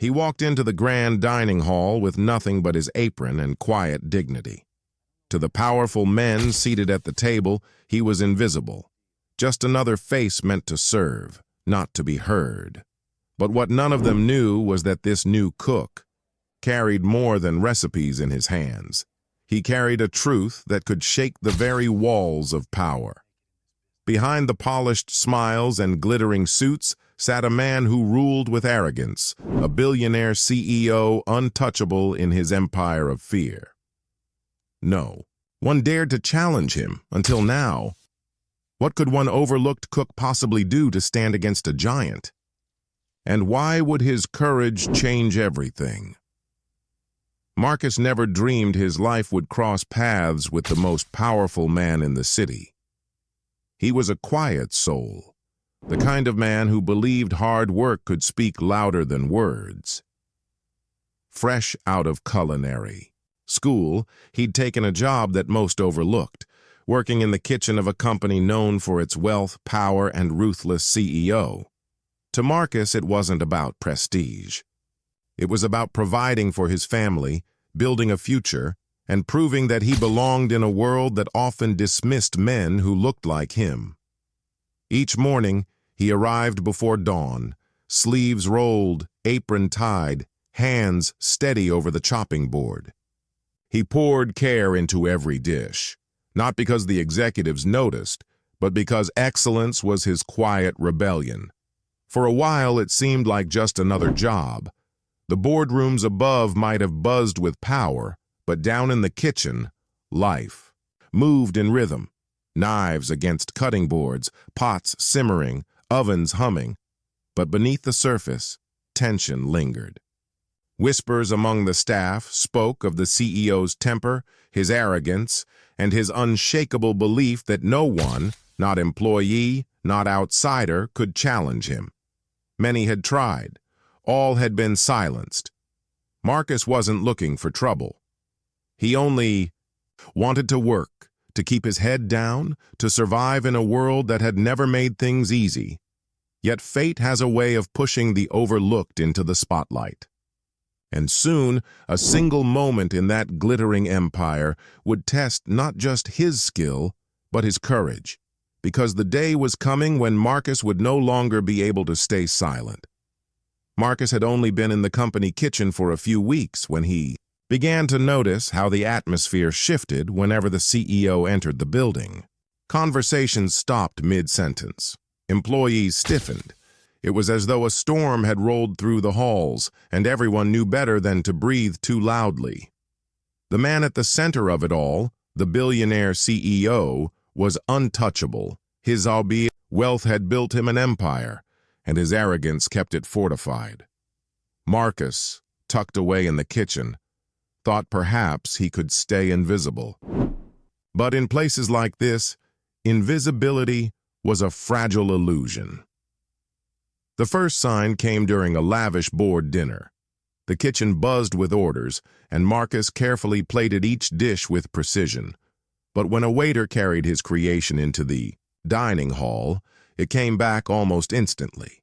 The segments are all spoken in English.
He walked into the grand dining hall with nothing but his apron and quiet dignity. To the powerful men seated at the table, he was invisible, just another face meant to serve, not to be heard. But what none of them knew was that this new cook carried more than recipes in his hands. He carried a truth that could shake the very walls of power. Behind the polished smiles and glittering suits sat a man who ruled with arrogance, a billionaire CEO untouchable in his empire of fear. No one dared to challenge him until now. What could one overlooked cook possibly do to stand against a giant? And why would his courage change everything? Marcus never dreamed his life would cross paths with the most powerful man in the city. He was a quiet soul, the kind of man who believed hard work could speak louder than words. Fresh out of culinary school, he'd taken a job that most overlooked, working in the kitchen of a company known for its wealth, power, and ruthless CEO. To Marcus, it wasn't about prestige. It was about providing for his family, building a future, and proving that he belonged in a world that often dismissed men who looked like him. Each morning, he arrived before dawn, sleeves rolled, apron tied, hands steady over the chopping board. He poured care into every dish, not because the executives noticed, but because excellence was his quiet rebellion. For a while, it seemed like just another job. The boardrooms above might have buzzed with power, but down in the kitchen, life moved in rhythm. Knives against cutting boards, pots simmering, ovens humming. But beneath the surface, tension lingered. Whispers among the staff spoke of the CEO's temper, his arrogance, and his unshakable belief that no one, not employee, not outsider, could challenge him. Many had tried. All had been silenced. Marcus wasn't looking for trouble. He only wanted to work, to keep his head down, to survive in a world that had never made things easy. Yet fate has a way of pushing the overlooked into the spotlight. And soon, a single moment in that glittering empire would test not just his skill, but his courage, because the day was coming when Marcus would no longer be able to stay silent. Marcus had only been in the company kitchen for a few weeks when he began to notice how the atmosphere shifted whenever the CEO entered the building. Conversations stopped mid-sentence. Employees stiffened. It was as though a storm had rolled through the halls, and everyone knew better than to breathe too loudly. The man at the center of it all, the billionaire CEO, was untouchable. His albeit wealth had built him an empire, and his arrogance kept it fortified. Marcus, tucked away in the kitchen, thought perhaps he could stay invisible. But in places like this, invisibility was a fragile illusion. The first sign came during a lavish board dinner. The kitchen buzzed with orders, and Marcus carefully plated each dish with precision. But when a waiter carried his creation into the dining hall, it came back almost instantly.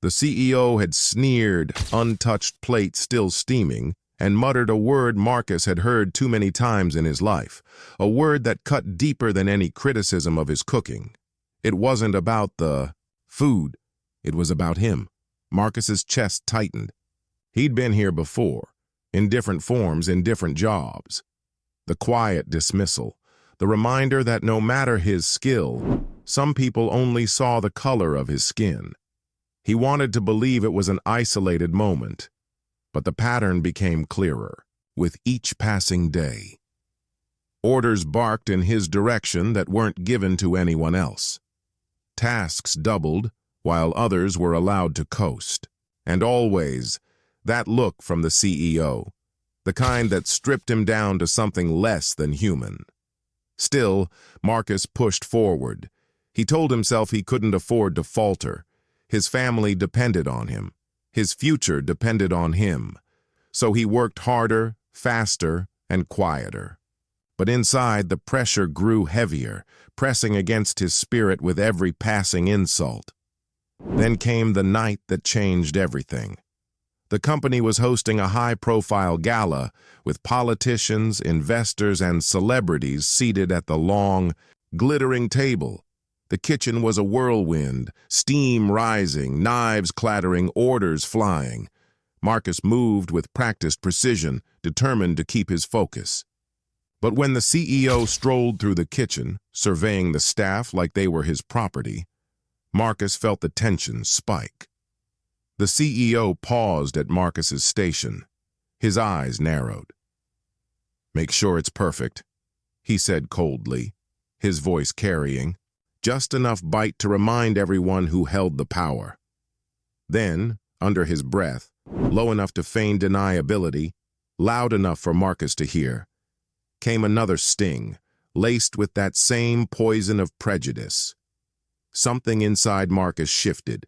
The CEO had sneered, untouched plate still steaming, and muttered a word Marcus had heard too many times in his life, a word that cut deeper than any criticism of his cooking. It wasn't about the food. It was about him. Marcus's chest tightened. He'd been here before, in different forms, in different jobs. The quiet dismissal, the reminder that no matter his skill, some people only saw the color of his skin. He wanted to believe it was an isolated moment, but the pattern became clearer with each passing day. Orders barked in his direction that weren't given to anyone else. Tasks doubled, while others were allowed to coast. And always, that look from the CEO, the kind that stripped him down to something less than human. Still, Marcus pushed forward. He told himself he couldn't afford to falter. His family depended on him. His future depended on him. So he worked harder, faster, and quieter. But inside, the pressure grew heavier, pressing against his spirit with every passing insult. Then came the night that changed everything. The company was hosting a high-profile gala with politicians, investors, and celebrities seated at the long, glittering table. The kitchen was a whirlwind, steam rising, knives clattering, orders flying. Marcus moved with practiced precision, determined to keep his focus. But when the CEO strolled through the kitchen, surveying the staff like they were his property, Marcus felt the tension spike. The CEO paused at Marcus's station. His eyes narrowed. "Make sure it's perfect," he said coldly, his voice carrying just enough bite to remind everyone who held the power. Then, under his breath, low enough to feign deniability, loud enough for Marcus to hear, came another sting, laced with that same poison of prejudice. Something inside Marcus shifted.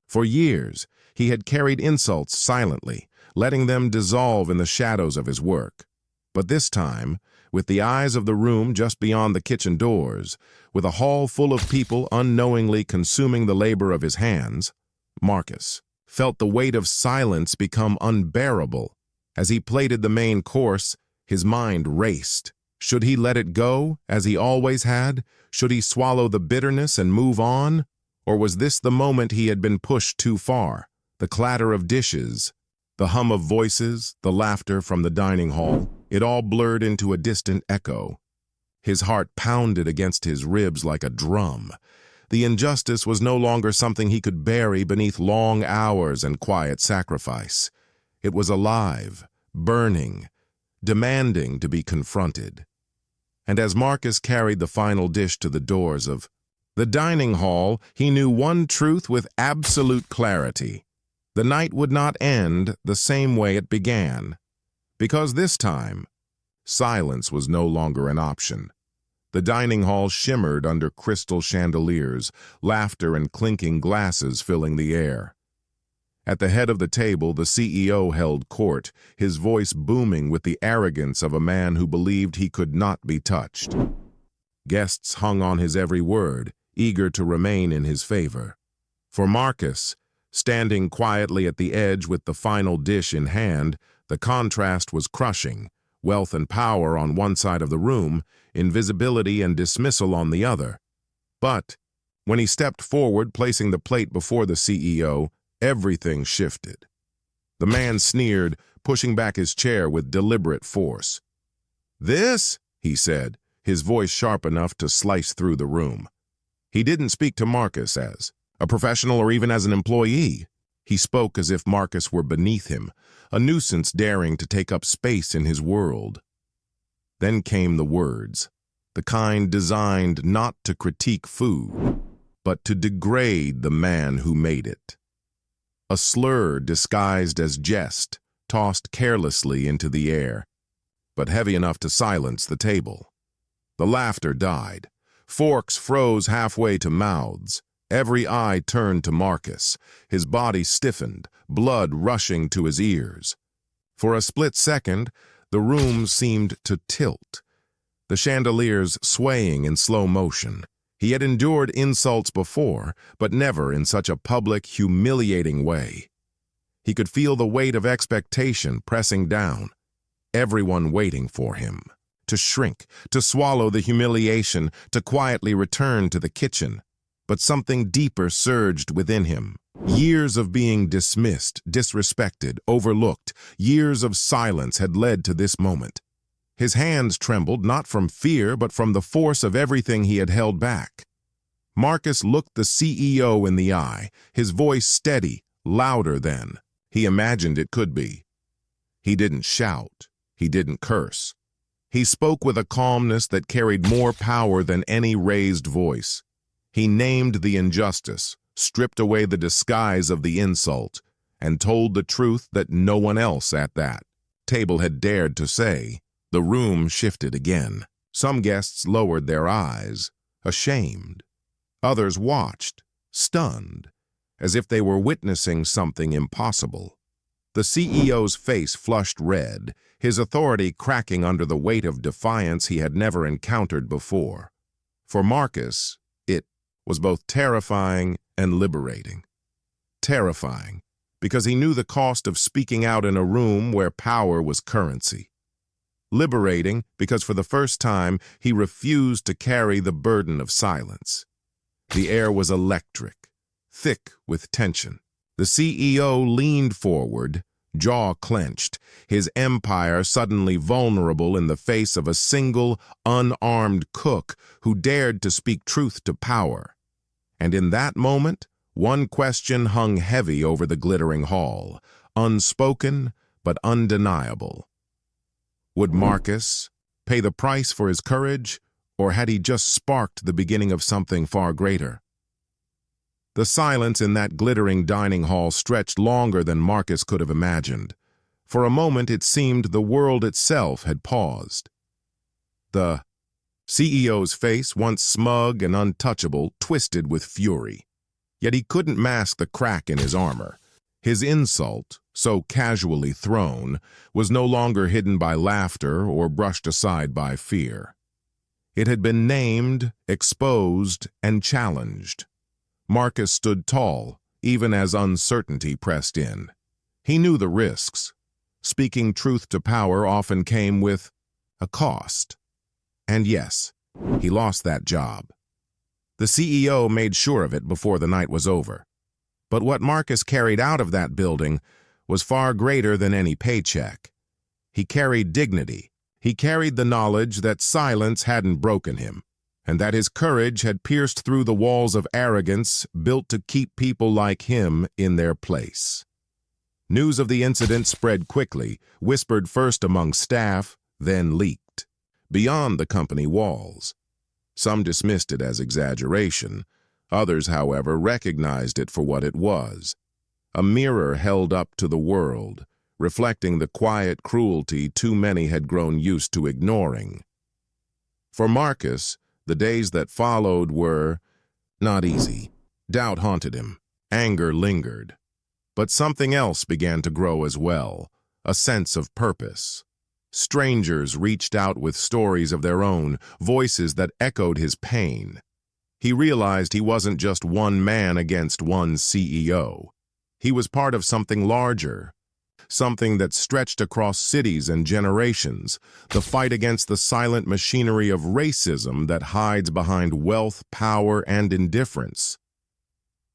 For years, he had carried insults silently, letting them dissolve in the shadows of his work. But this time, with the eyes of the room just beyond the kitchen doors, with a hall full of people unknowingly consuming the labor of his hands, Marcus felt the weight of silence become unbearable. As he plated the main course, his mind raced. Should he let it go, as he always had? Should he swallow the bitterness and move on? Or was this the moment he had been pushed too far? The clatter of dishes, the hum of voices, the laughter from the dining hall, it all blurred into a distant echo. His heart pounded against his ribs like a drum. The injustice was no longer something he could bury beneath long hours and quiet sacrifice. It was alive, burning, demanding to be confronted. And as Marcus carried the final dish to the doors of the dining hall, he knew one truth with absolute clarity. The night would not end the same way it began. Because this time, silence was no longer an option. The dining hall shimmered under crystal chandeliers, laughter and clinking glasses filling the air. At the head of the table, the CEO held court, his voice booming with the arrogance of a man who believed he could not be touched. Guests hung on his every word, eager to remain in his favor. For Marcus, standing quietly at the edge with the final dish in hand, the contrast was crushing. Wealth and power on one side of the room, invisibility and dismissal on the other. But when he stepped forward, placing the plate before the CEO, everything shifted. The man sneered, pushing back his chair with deliberate force. "This?" he said, his voice sharp enough to slice through the room. He didn't speak to Marcus as a professional or even as an employee. He spoke as if Marcus were beneath him, a nuisance daring to take up space in his world. Then came the words, the kind designed not to critique food, but to degrade the man who made it. A slur disguised as jest, tossed carelessly into the air, but heavy enough to silence the table. The laughter died. Forks froze halfway to mouths. Every eye turned to Marcus. His body stiffened, blood rushing to his ears. For a split second, the room seemed to tilt, the chandeliers swaying in slow motion. He had endured insults before, but never in such a public, humiliating way. He could feel the weight of expectation pressing down, everyone waiting for him, to shrink, to swallow the humiliation, to quietly return to the kitchen. But something deeper surged within him. Years of being dismissed, disrespected, overlooked, years of silence had led to this moment. His hands trembled not from fear, but from the force of everything he had held back. Marcus looked the CEO in the eye, his voice steady, louder than he imagined it could be. He didn't shout. He didn't curse. He spoke with a calmness that carried more power than any raised voice. He named the injustice, stripped away the disguise of the insult, and told the truth that no one else at that table had dared to say. The room shifted again. Some guests lowered their eyes, ashamed. Others watched, stunned, as if they were witnessing something impossible. The CEO's face flushed red, his authority cracking under the weight of defiance he had never encountered before. For Marcus, it was both terrifying and liberating. Terrifying, because he knew the cost of speaking out in a room where power was currency. Liberating because for the first time he refused to carry the burden of silence. The air was electric, thick with tension. The CEO leaned forward, jaw clenched, his empire suddenly vulnerable in the face of a single, unarmed cook who dared to speak truth to power. And in that moment, one question hung heavy over the glittering hall, unspoken but undeniable. Would Marcus pay the price for his courage, or had he just sparked the beginning of something far greater? The silence in that glittering dining hall stretched longer than Marcus could have imagined. For a moment it seemed the world itself had paused. The CEO's face, once smug and untouchable, twisted with fury. Yet he couldn't mask the crack in his armor. His insult, so casually thrown, was no longer hidden by laughter or brushed aside by fear. It had been named, exposed, and challenged. Marcus stood tall, even as uncertainty pressed in. He knew the risks. Speaking truth to power often came with a cost. And yes, he lost that job. The CEO made sure of it before the night was over. But what Marcus carried out of that building was far greater than any paycheck. He carried dignity. He carried the knowledge that silence hadn't broken him, and that his courage had pierced through the walls of arrogance built to keep people like him in their place. News of the incident spread quickly, whispered first among staff, then leaked beyond the company walls. Some dismissed it as exaggeration. Others, however, recognized it for what it was, a mirror held up to the world, reflecting the quiet cruelty too many had grown used to ignoring. For Marcus, the days that followed were not easy. Doubt haunted him. Anger lingered. But something else began to grow as well, a sense of purpose. Strangers reached out with stories of their own, voices that echoed his pain. He realized he wasn't just one man against one CEO. He was part of something larger, something that stretched across cities and generations, the fight against the silent machinery of racism that hides behind wealth, power, and indifference.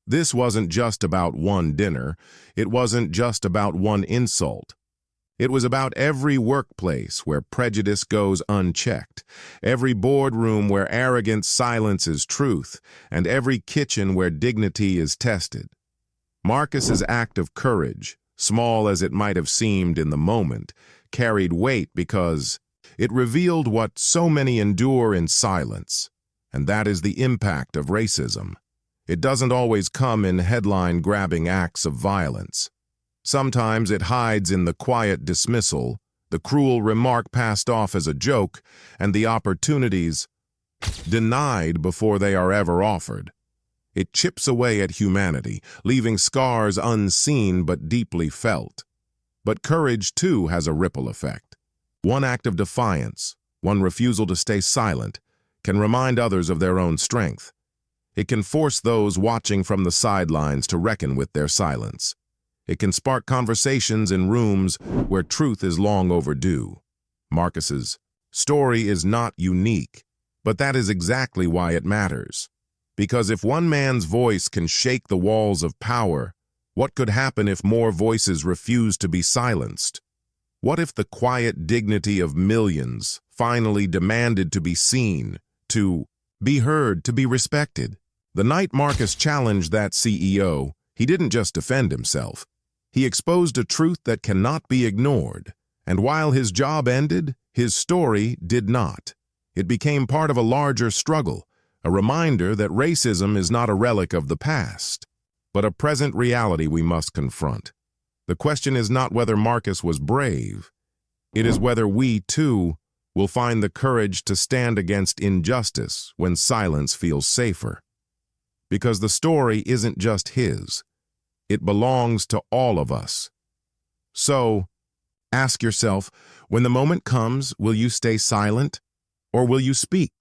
This wasn't just about one dinner. It wasn't just about one insult. It was about every workplace where prejudice goes unchecked, every boardroom where arrogance silences truth, and every kitchen where dignity is tested. Marcus's act of courage, small as it might have seemed in the moment, carried weight because it revealed what so many endure in silence, and that is the impact of racism. It doesn't always come in headline-grabbing acts of violence. Sometimes it hides in the quiet dismissal, the cruel remark passed off as a joke, and the opportunities denied before they are ever offered. It chips away at humanity, leaving scars unseen but deeply felt. But courage, too, has a ripple effect. One act of defiance, one refusal to stay silent, can remind others of their own strength. It can force those watching from the sidelines to reckon with their silence. It can spark conversations in rooms where truth is long overdue. Marcus's story is not unique, but that is exactly why it matters. Because if one man's voice can shake the walls of power, what could happen if more voices refused to be silenced? What if the quiet dignity of millions finally demanded to be seen, to be heard, to be respected? The night Marcus challenged that CEO, he didn't just defend himself. He exposed a truth that cannot be ignored. And while his job ended, his story did not. It became part of a larger struggle, a reminder that racism is not a relic of the past, but a present reality we must confront. The question is not whether Marcus was brave. It is whether we, too, will find the courage to stand against injustice when silence feels safer. Because the story isn't just his. It belongs to all of us. So, ask yourself, when the moment comes, will you stay silent or will you speak?